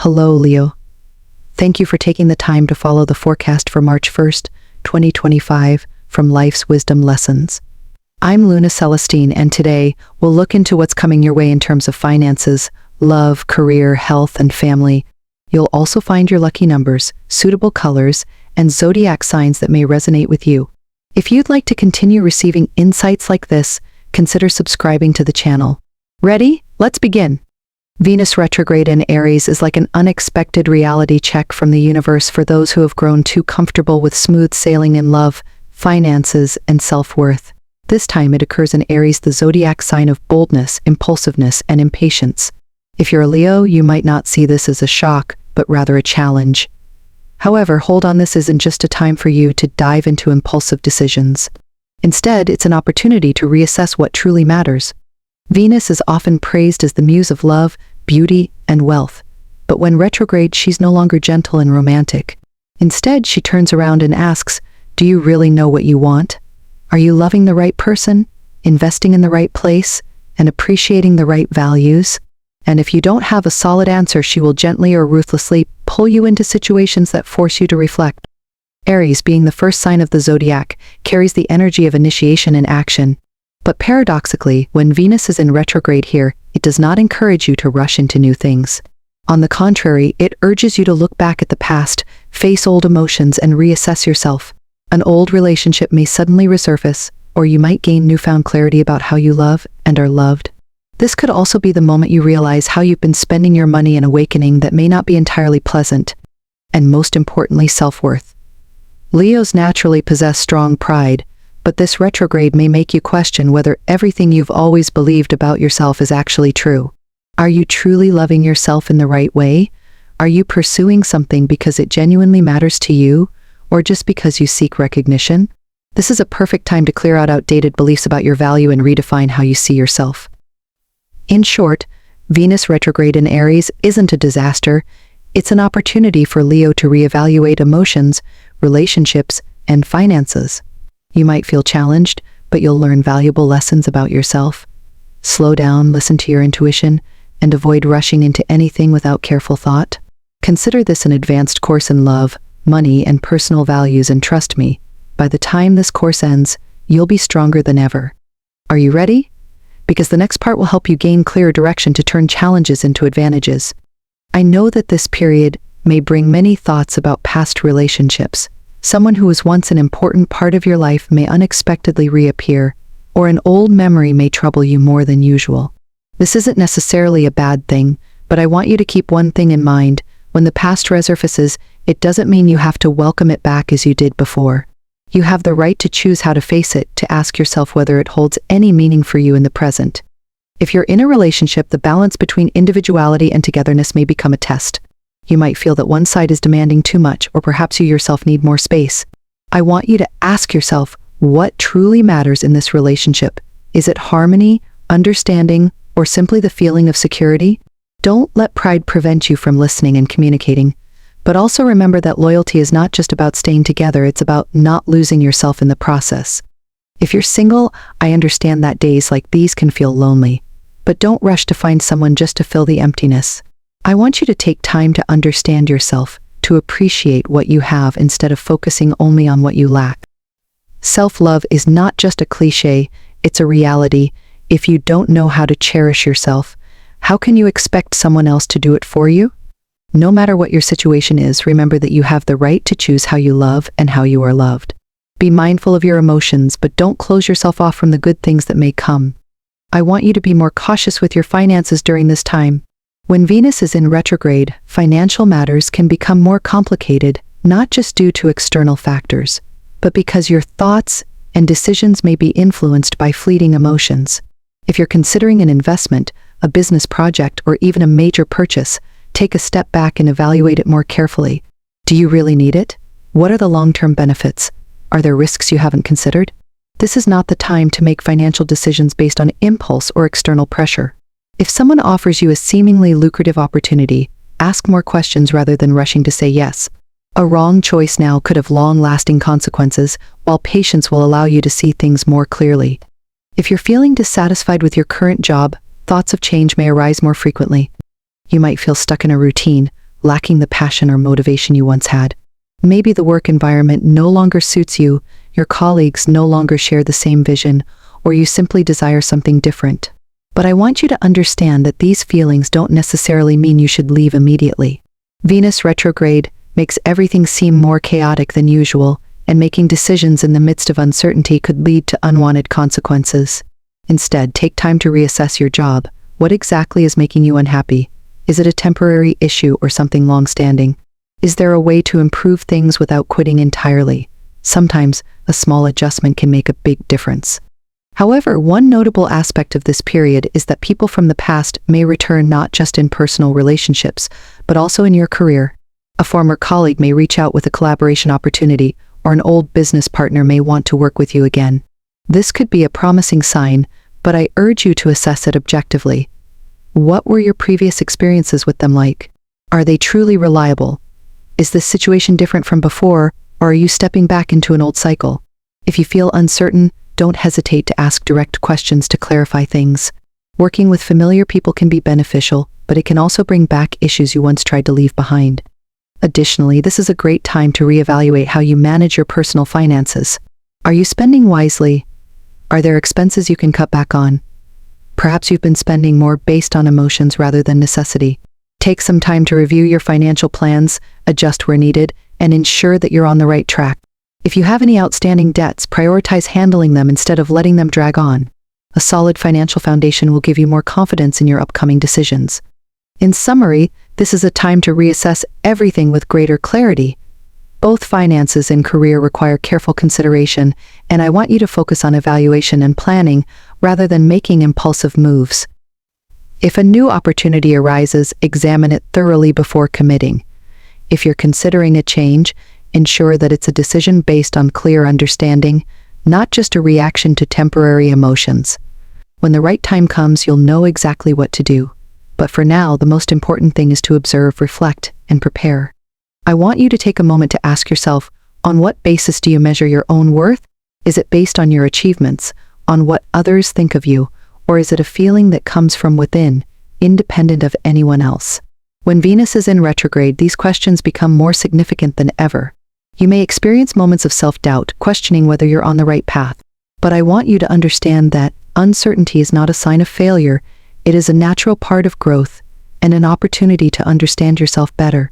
Hello, Leo. Thank you for taking the time to follow the forecast for March 1st, 2025 from Life's Wisdom Lessons. I'm Luna Celestine, and today we'll look into what's coming your way in terms of finances, love, career, health, and family. You'll also find your lucky numbers, suitable colors, and zodiac signs that may resonate with you. If you'd like to continue receiving insights like this, consider subscribing to the channel. Ready? Let's begin. Venus retrograde in Aries is like an unexpected reality check from the universe for those who have grown too comfortable with smooth sailing in love, finances, and self-worth. This time it occurs in Aries, the zodiac sign of boldness, impulsiveness, and impatience. If you're a Leo, you might not see this as a shock, but rather a challenge. However, hold on, this isn't just a time for you to dive into impulsive decisions. Instead, it's an opportunity to reassess what truly matters. Venus is often praised as the muse of love, beauty, and wealth. But when retrograde, she's no longer gentle and romantic. Instead, she turns around and asks, do you really know what you want? Are you loving the right person, investing in the right place, and appreciating the right values? And if you don't have a solid answer, she will gently or ruthlessly pull you into situations that force you to reflect. Aries, being the first sign of the zodiac, carries the energy of initiation and action. But paradoxically, when Venus is in retrograde here, it does not encourage you to rush into new things. On the contrary, it urges you to look back at the past, face old emotions, and reassess yourself. An old relationship may suddenly resurface, or you might gain newfound clarity about how you love and are loved. This could also be the moment you realize how you've been spending your money, an awakening that may not be entirely pleasant. And most importantly, self-worth. Leos naturally possess strong pride, but this retrograde may make you question whether everything you've always believed about yourself is actually true. Are you truly loving yourself in the right way? Are you pursuing something because it genuinely matters to you, or just because you seek recognition? This is a perfect time to clear out outdated beliefs about your value and redefine how you see yourself. In short, Venus retrograde in Aries isn't a disaster. It's an opportunity for Leo to reevaluate emotions, relationships, and finances. You might feel challenged, but you'll learn valuable lessons about yourself. Slow down, listen to your intuition, and avoid rushing into anything without careful thought. Consider this an advanced course in love, money, and personal values, and trust me, by the time this course ends, you'll be stronger than ever. Are you ready? Because the next part will help you gain clear direction to turn challenges into advantages. I know that this period may bring many thoughts about past relationships. Someone who was once an important part of your life may unexpectedly reappear, or an old memory may trouble you more than usual. This isn't necessarily a bad thing, but I want you to keep one thing in mind. When the past resurfaces, it doesn't mean you have to welcome it back as you did before. You have the right to choose how to face it, to ask yourself whether it holds any meaning for you in the present. If you're in a relationship, the balance between individuality and togetherness may become a test. You might feel that one side is demanding too much, or perhaps you yourself need more space. I want you to ask yourself what truly matters in this relationship. Is it harmony, understanding, or simply the feeling of security? Don't let pride prevent you from listening and communicating. But also remember that loyalty is not just about staying together, it's about not losing yourself in the process. If you're single, I understand that days like these can feel lonely. But don't rush to find someone just to fill the emptiness. I want you to take time to understand yourself, to appreciate what you have instead of focusing only on what you lack. Self-love is not just a cliche, it's a reality. If you don't know how to cherish yourself, how can you expect someone else to do it for you? No matter what your situation is, remember that you have the right to choose how you love and how you are loved. Be mindful of your emotions, but don't close yourself off from the good things that may come. I want you to be more cautious with your finances during this time. When Venus is in retrograde, financial matters can become more complicated, not just due to external factors, but because your thoughts and decisions may be influenced by fleeting emotions. If you're considering an investment, a business project, or even a major purchase, take a step back and evaluate it more carefully. Do you really need it? What are the long-term benefits? Are there risks you haven't considered? This is not the time to make financial decisions based on impulse or external pressure. If someone offers you a seemingly lucrative opportunity, ask more questions rather than rushing to say yes. A wrong choice now could have long-lasting consequences, while patience will allow you to see things more clearly. If you're feeling dissatisfied with your current job, thoughts of change may arise more frequently. You might feel stuck in a routine, lacking the passion or motivation you once had. Maybe the work environment no longer suits you, your colleagues no longer share the same vision, or you simply desire something different. But I want you to understand that these feelings don't necessarily mean you should leave immediately. Venus retrograde makes everything seem more chaotic than usual, and making decisions in the midst of uncertainty could lead to unwanted consequences. Instead, take time to reassess your job. What exactly is making you unhappy? Is it a temporary issue or something long-standing? Is there a way to improve things without quitting entirely? Sometimes, a small adjustment can make a big difference. However, one notable aspect of this period is that people from the past may return not just in personal relationships, but also in your career. A former colleague may reach out with a collaboration opportunity, or an old business partner may want to work with you again. This could be a promising sign, but I urge you to assess it objectively. What were your previous experiences with them like? Are they truly reliable? Is this situation different from before, or are you stepping back into an old cycle? If you feel uncertain, don't hesitate to ask direct questions to clarify things. Working with familiar people can be beneficial, but it can also bring back issues you once tried to leave behind. Additionally, this is a great time to reevaluate how you manage your personal finances. Are you spending wisely? Are there expenses you can cut back on? Perhaps you've been spending more based on emotions rather than necessity. Take some time to review your financial plans, adjust where needed, and ensure that you're on the right track. If you have any outstanding debts, prioritize handling them instead of letting them drag on. A solid financial foundation will give you more confidence in your upcoming decisions. In summary, this is a time to reassess everything with greater clarity. Both finances and career require careful consideration, and I want you to focus on evaluation and planning rather than making impulsive moves. If a new opportunity arises, examine it thoroughly before committing. If you're considering a change, ensure that it's a decision based on clear understanding, not just a reaction to temporary emotions. When the right time comes, you'll know exactly what to do. But for now, the most important thing is to observe, reflect, and prepare. I want you to take a moment to ask yourself, on what basis do you measure your own worth? Is it based on your achievements, on what others think of you, or is it a feeling that comes from within, independent of anyone else? When Venus is in retrograde, these questions become more significant than ever. You may experience moments of self-doubt, questioning whether you're on the right path. But I want you to understand that uncertainty is not a sign of failure. It is a natural part of growth and an opportunity to understand yourself better.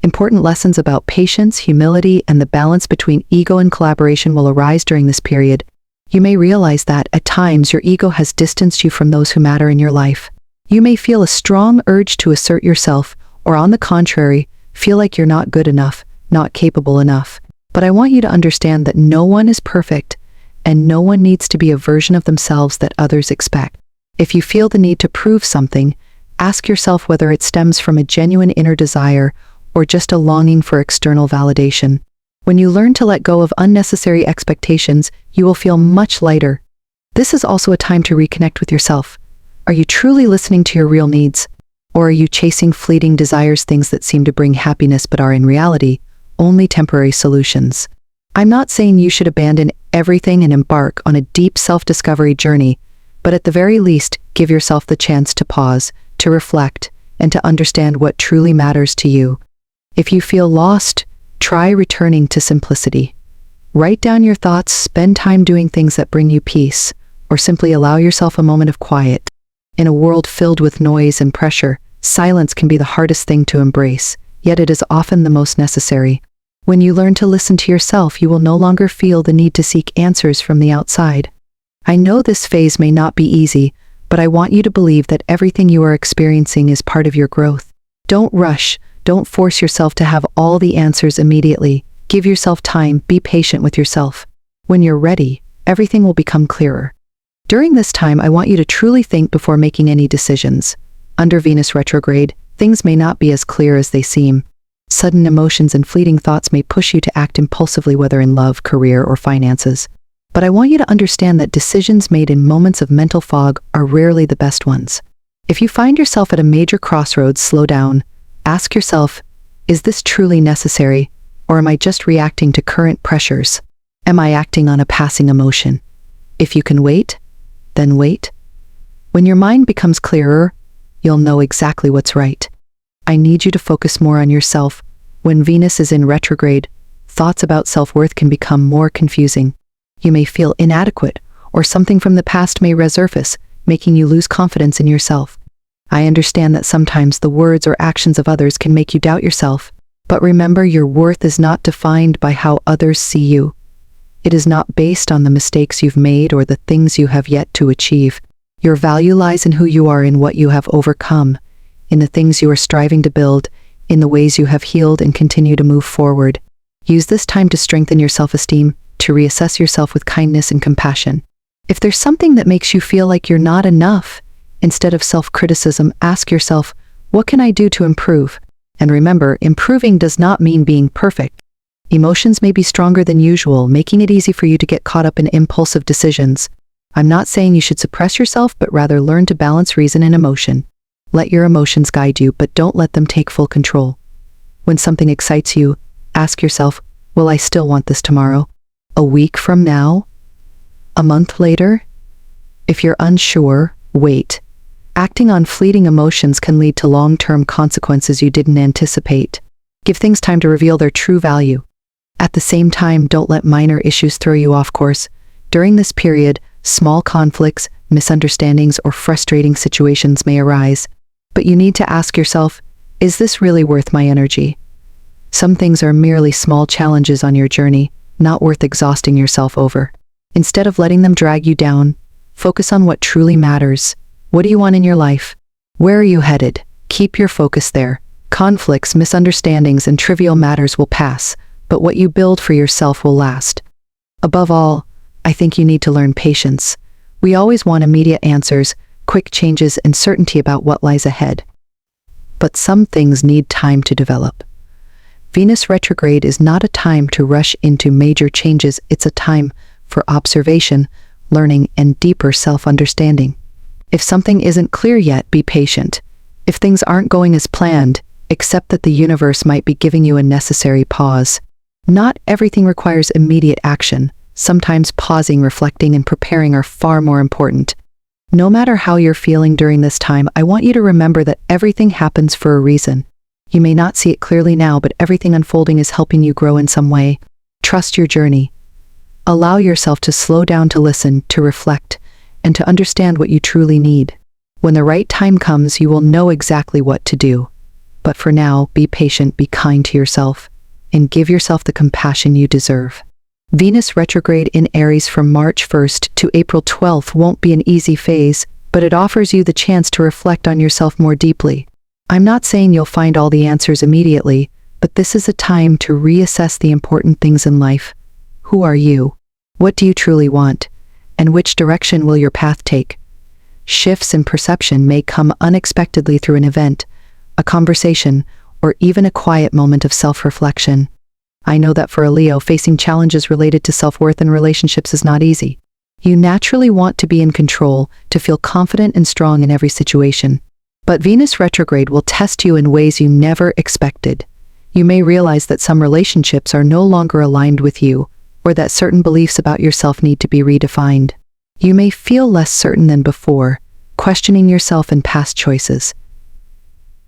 Important lessons about patience, humility, and the balance between ego and collaboration will arise during this period. You may realize that, at times, your ego has distanced you from those who matter in your life. You may feel a strong urge to assert yourself, or on the contrary, feel like you're not good enough, not capable enough. But I want you to understand that no one is perfect, and no one needs to be a version of themselves that others expect. If you feel the need to prove something, ask yourself whether it stems from a genuine inner desire or just a longing for external validation. When you learn to let go of unnecessary expectations, you will feel much lighter. This is also a time to reconnect with yourself. Are you truly listening to your real needs? Or are you chasing fleeting desires, things that seem to bring happiness but are in reality only temporary solutions? I'm not saying you should abandon everything and embark on a deep self-discovery journey, but at the very least, give yourself the chance to pause, to reflect, and to understand what truly matters to you. If you feel lost, try returning to simplicity. Write down your thoughts, spend time doing things that bring you peace, or simply allow yourself a moment of quiet. In a world filled with noise and pressure, silence can be the hardest thing to embrace, yet it is often the most necessary. When you learn to listen to yourself, you will no longer feel the need to seek answers from the outside. I know this phase may not be easy, but I want you to believe that everything you are experiencing is part of your growth. Don't rush. Don't force yourself to have all the answers immediately. Give yourself time, be patient with yourself. When you're ready, everything will become clearer. During this time, I want you to truly think before making any decisions. Under Venus retrograde, things may not be as clear as they seem. Sudden emotions and fleeting thoughts may push you to act impulsively, whether in love, career, or finances. But I want you to understand that decisions made in moments of mental fog are rarely the best ones. If you find yourself at a major crossroads, slow down. Ask yourself, is this truly necessary, or am I just reacting to current pressures? Am I acting on a passing emotion? If you can wait, then wait. When your mind becomes clearer, you'll know exactly what's right. I need you to focus more on yourself. When Venus is in retrograde, thoughts about self-worth can become more confusing. You may feel inadequate, or something from the past may resurface, making you lose confidence in yourself. I understand that sometimes the words or actions of others can make you doubt yourself, but remember, your worth is not defined by how others see you. It is not based on the mistakes you've made or the things you have yet to achieve. Your value lies in who you are, in what you have overcome, in the things you are striving to build, in the ways you have healed and continue to move forward. Use this time to strengthen your self-esteem, to reassess yourself with kindness and compassion. If there's something that makes you feel like you're not enough, instead of self-criticism, ask yourself, what can I do to improve? And remember, improving does not mean being perfect. Emotions may be stronger than usual, making it easy for you to get caught up in impulsive decisions. I'm not saying you should suppress yourself, but rather learn to balance reason and emotion. Let your emotions guide you, but don't let them take full control. When something excites you, ask yourself, will I still want this tomorrow? A week from now? A month later? If you're unsure, wait. Acting on fleeting emotions can lead to long-term consequences you didn't anticipate. Give things time to reveal their true value. At the same time, don't let minor issues throw you off course. During this period, small conflicts, misunderstandings, or frustrating situations may arise. But you need to ask yourself, is this really worth my energy? Some things are merely small challenges on your journey, not worth exhausting yourself over. Instead of letting them drag you down, focus on what truly matters. What do you want in your life? Where are you headed? Keep your focus there. Conflicts, misunderstandings, and trivial matters will pass, but what you build for yourself will last. Above all, I think you need to learn patience. We always want immediate answers, quick changes, and certainty about what lies ahead. But some things need time to develop. Venus retrograde is not a time to rush into major changes. It's a time for observation, learning, and deeper self-understanding. If something isn't clear yet, be patient. If things aren't going as planned, accept that the universe might be giving you a necessary pause. Not everything requires immediate action. Sometimes pausing, reflecting, and preparing are far more important. No matter how you're feeling during this time, I want you to remember that everything happens for a reason. You may not see it clearly now, but everything unfolding is helping you grow in some way. Trust your journey. Allow yourself to slow down, to listen, to reflect, and to understand what you truly need. When the right time comes, you will know exactly what to do. But for now, be patient, be kind to yourself, and give yourself the compassion you deserve. Venus retrograde in Aries from March 1st to April 12th won't be an easy phase, but it offers you the chance to reflect on yourself more deeply. I'm not saying you'll find all the answers immediately, but this is a time to reassess the important things in life. Who are you? What do you truly want? And which direction will your path take? Shifts in perception may come unexpectedly through an event, a conversation, or even a quiet moment of self-reflection. I know that for a Leo, facing challenges related to self-worth and relationships is not easy. You naturally want to be in control, to feel confident and strong in every situation. But Venus retrograde will test you in ways you never expected. You may realize that some relationships are no longer aligned with you, or that certain beliefs about yourself need to be redefined. You may feel less certain than before, questioning yourself and past choices.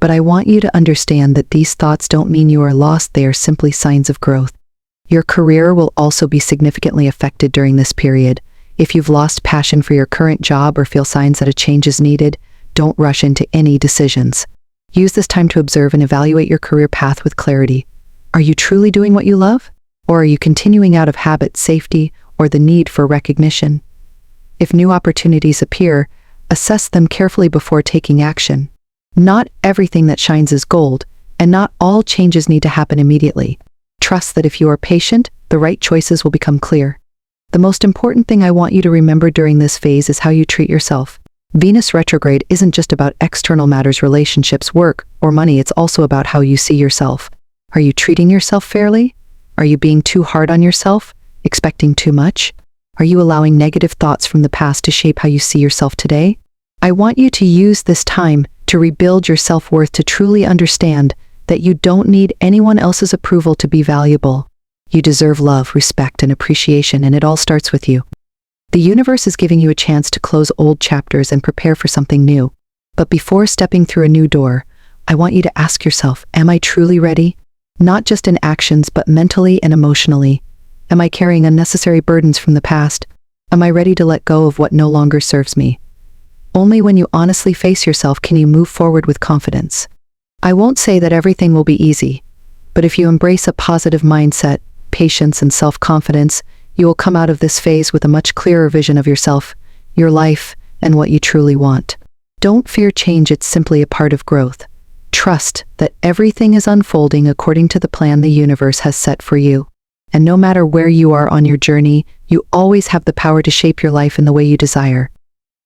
But I want you to understand that these thoughts don't mean you are lost, they are simply signs of growth. Your career will also be significantly affected during this period. If you've lost passion for your current job or feel signs that a change is needed, don't rush into any decisions. Use this time to observe and evaluate your career path with clarity. Are you truly doing what you love? Or are you continuing out of habit, safety, or the need for recognition? If new opportunities appear, assess them carefully before taking action. Not everything that shines is gold, and not all changes need to happen immediately. Trust that if you are patient, the right choices will become clear. The most important thing I want you to remember during this phase is how you treat yourself. Venus retrograde isn't just about external matters, relationships, work, or money. It's also about how you see yourself. Are you treating yourself fairly? Are you being too hard on yourself? Expecting too much? Are you allowing negative thoughts from the past to shape how you see yourself today? I want you to use this time to rebuild your self-worth, to truly understand that you don't need anyone else's approval to be valuable. You deserve love, respect, and appreciation, and it all starts with you. The universe is giving you a chance to close old chapters and prepare for something new. But before stepping through a new door, I want you to ask yourself, am I truly ready? Not just in actions, but mentally and emotionally. Am I carrying unnecessary burdens from the past? Am I ready to let go of what no longer serves me? Only when you honestly face yourself can you move forward with confidence. I won't say that everything will be easy, but if you embrace a positive mindset, patience, and self-confidence, you will come out of this phase with a much clearer vision of yourself, your life, and what you truly want. Don't fear change, it's simply a part of growth. Trust that everything is unfolding according to the plan the universe has set for you. And no matter where you are on your journey, you always have the power to shape your life in the way you desire.